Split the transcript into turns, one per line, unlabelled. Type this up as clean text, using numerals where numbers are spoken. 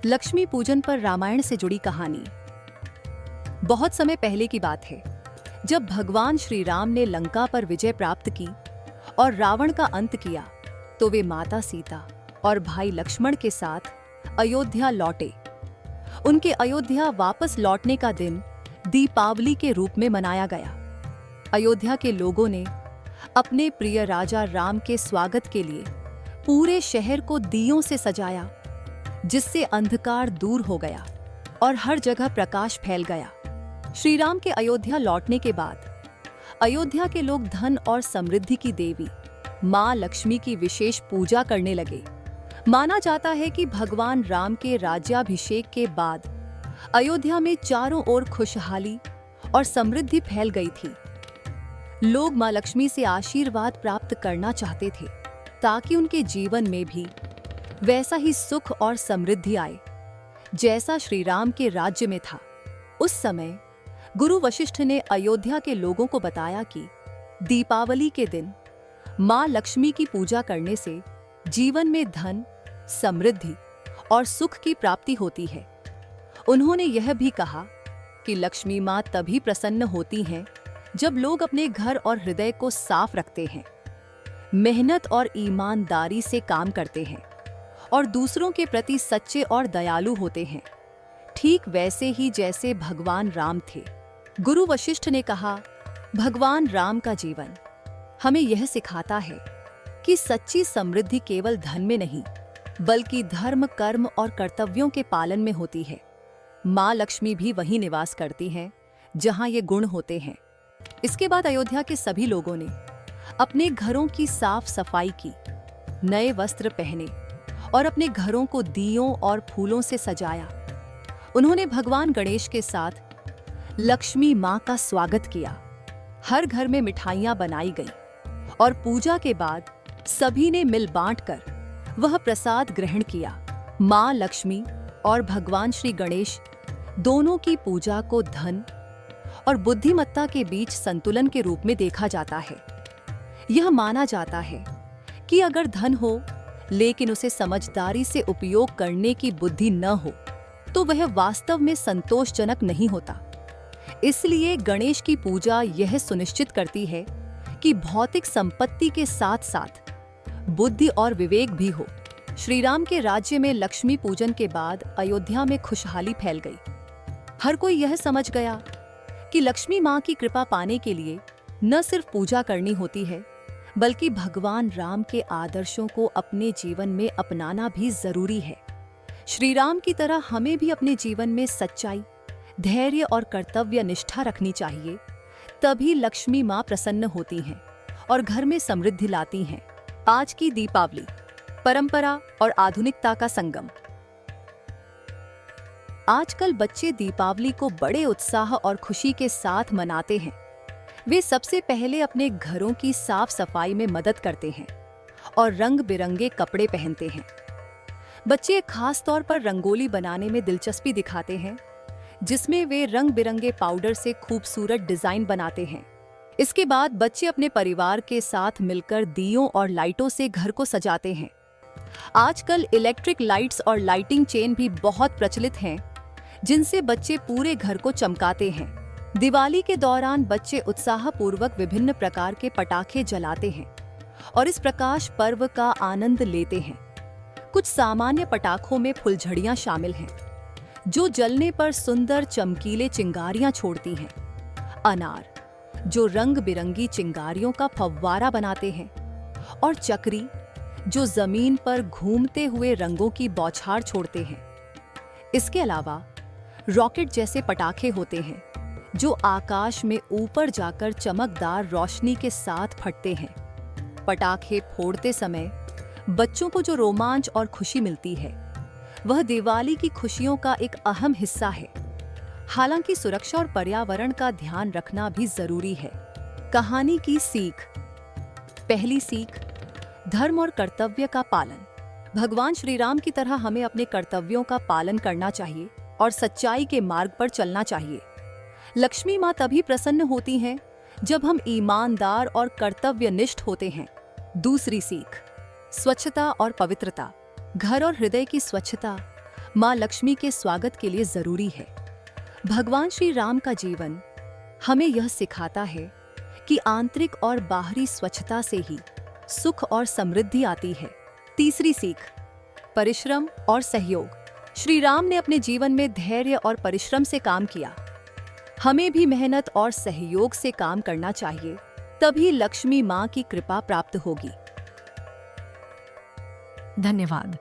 लक्ष्मी पूजन पर रामायण से जुड़ी कहानी। बहुत समय पहले की बात है, जब भगवान श्री राम ने लंका पर विजय प्राप्त की और रावण का अंत किया, तो वे माता सीता और भाई लक्ष्मण के साथ अयोध्या लौटे। उनके अयोध्या वापस लौटने का दिन दीपावली के रूप में मनाया गया। अयोध्या के लोगों ने अपने प्रिय राजा राम के स्वागत के लिए पूरे शहर को दियों से सजाया, जिससे अंधकार दूर हो गया और हर जगह प्रकाश फैल गया। श्री राम के अयोध्या लौटने के बाद अयोध्या के लोग धन और समृद्धि की देवी मां लक्ष्मी की विशेष पूजा करने लगे। माना जाता है कि भगवान राम के राज्याभिषेक के बाद अयोध्या में चारों ओर खुशहाली और समृद्धि फैल गई थी। लोग मां लक्ष्मी से आशीर्वाद प्राप्त करना चाहते थे, ताकि उनके जीवन में भी वैसा ही सुख और समृद्धि आए जैसा श्री राम के राज्य में था। उस समय गुरु वशिष्ठ ने अयोध्या के लोगों को बताया कि दीपावली के दिन मां लक्ष्मी की पूजा करने से जीवन में धन, समृद्धि और सुख की प्राप्ति होती है। उन्होंने यह भी कहा कि लक्ष्मी मां तभी प्रसन्न होती हैं जब लोग अपने घर और हृदय को साफ रखते हैं, मेहनत और ईमानदारी से काम करते हैं और दूसरों के प्रति सच्चे और दयालु होते हैं, ठीक वैसे ही जैसे भगवान राम थे। गुरु वशिष्ठ ने कहा, भगवान राम का जीवन हमें यह सिखाता है कि सच्ची समृद्धि केवल धन में नहीं, बल्कि धर्म, कर्म और कर्तव्यों के पालन में होती है। मां लक्ष्मी भी वहीं निवास करती हैं जहां ये गुण होते हैं। इसके बाद अयोध्या के सभी लोगों ने अपने घरों की साफ सफाई की, नए वस्त्र पहने और अपने घरों को दियों और फूलों से सजाया। उन्होंने भगवान गणेश के साथ लक्ष्मी मां का स्वागत किया। हर घर में मिठाइयां बनाई गई और पूजा के बाद सभी ने मिल बांटकर वह प्रसाद ग्रहण किया। मां लक्ष्मी और भगवान श्री गणेश दोनों की पूजा को धन और बुद्धिमत्ता के बीच संतुलन के रूप में देखा जाता है। यह माना जाता है कि अगर धन हो लेकिन उसे समझदारी से उपयोग करने की बुद्धि न हो, तो वह वास्तव में संतोषजनक नहीं होता। इसलिए गणेश की पूजा यह सुनिश्चित करती है कि भौतिक संपत्ति के साथ साथ बुद्धि और विवेक भी हो। श्री राम के राज्य में लक्ष्मी पूजन के बाद अयोध्या में खुशहाली फैल गई। हर कोई यह समझ गया कि लक्ष्मी मां की कृपा पाने के लिए न सिर्फ पूजा करनी होती है, बल्कि भगवान राम के आदर्शों को अपने जीवन में अपनाना भी जरूरी है। श्री राम की तरह हमें भी अपने जीवन में सच्चाई, धैर्य और कर्तव्य निष्ठा रखनी चाहिए। तभी लक्ष्मी मां प्रसन्न होती हैं और घर में समृद्धि लाती हैं। आज की दीपावली परंपरा और आधुनिकता का संगम। आजकल बच्चे दीपावली को बड़े उत्साह और खुशी के साथ मनाते हैं। वे सबसे पहले अपने घरों की साफ सफाई में मदद करते हैं और रंग बिरंगे कपड़े पहनते हैं। बच्चे खास तौर पर रंगोली बनाने में दिलचस्पी दिखाते हैं, जिसमें वे रंग बिरंगे पाउडर से खूबसूरत डिजाइन बनाते हैं। इसके बाद बच्चे अपने परिवार के साथ मिलकर दियों और लाइटों से घर को सजाते हैं। आजकल इलेक्ट्रिक लाइट्स और लाइटिंग चेन भी बहुत प्रचलित हैं, जिनसे बच्चे पूरे घर को चमकाते हैं। दिवाली के दौरान बच्चे उत्साहपूर्वक विभिन्न प्रकार के पटाखे जलाते हैं और इस प्रकाश पर्व का आनंद लेते हैं। कुछ सामान्य पटाखों में फुलझड़ियां शामिल हैं, जो जलने पर सुंदर चमकीले चिंगारियां छोड़ती हैं। अनार, जो रंग बिरंगी चिंगारियों का फव्वारा बनाते हैं, और चक्री, जो जमीन पर घूमते हुए रंगों की बौछार छोड़ते हैं। इसके अलावा रॉकेट जैसे पटाखे होते हैं, जो आकाश में ऊपर जाकर चमकदार रोशनी के साथ फटते हैं। पटाखे फोड़ते समय बच्चों को जो रोमांच और खुशी मिलती है, वह दिवाली की खुशियों का एक अहम हिस्सा है। हालांकि सुरक्षा और पर्यावरण का ध्यान रखना भी जरूरी है। कहानी की सीख। पहली सीख, धर्म और कर्तव्य का पालन। भगवान श्री राम की तरह हमें अपने कर्तव्यों का पालन करना चाहिए और सच्चाई के मार्ग पर चलना चाहिए। लक्ष्मी मां तभी प्रसन्न होती हैं जब हम ईमानदार और कर्तव्यनिष्ठ होते हैं। दूसरी सीख, स्वच्छता और पवित्रता। घर और हृदय की स्वच्छता माँ लक्ष्मी के स्वागत के लिए जरूरी है। भगवान श्री राम का जीवन हमें यह सिखाता है कि आंतरिक और बाहरी स्वच्छता से ही सुख और समृद्धि आती है। तीसरी सीख, परिश्रम और सहयोग। श्री राम ने अपने जीवन में धैर्य और परिश्रम से काम किया। हमें भी मेहनत और सहयोग से काम करना चाहिए, तभी लक्ष्मी माँ की कृपा प्राप्त होगी।
धन्यवाद।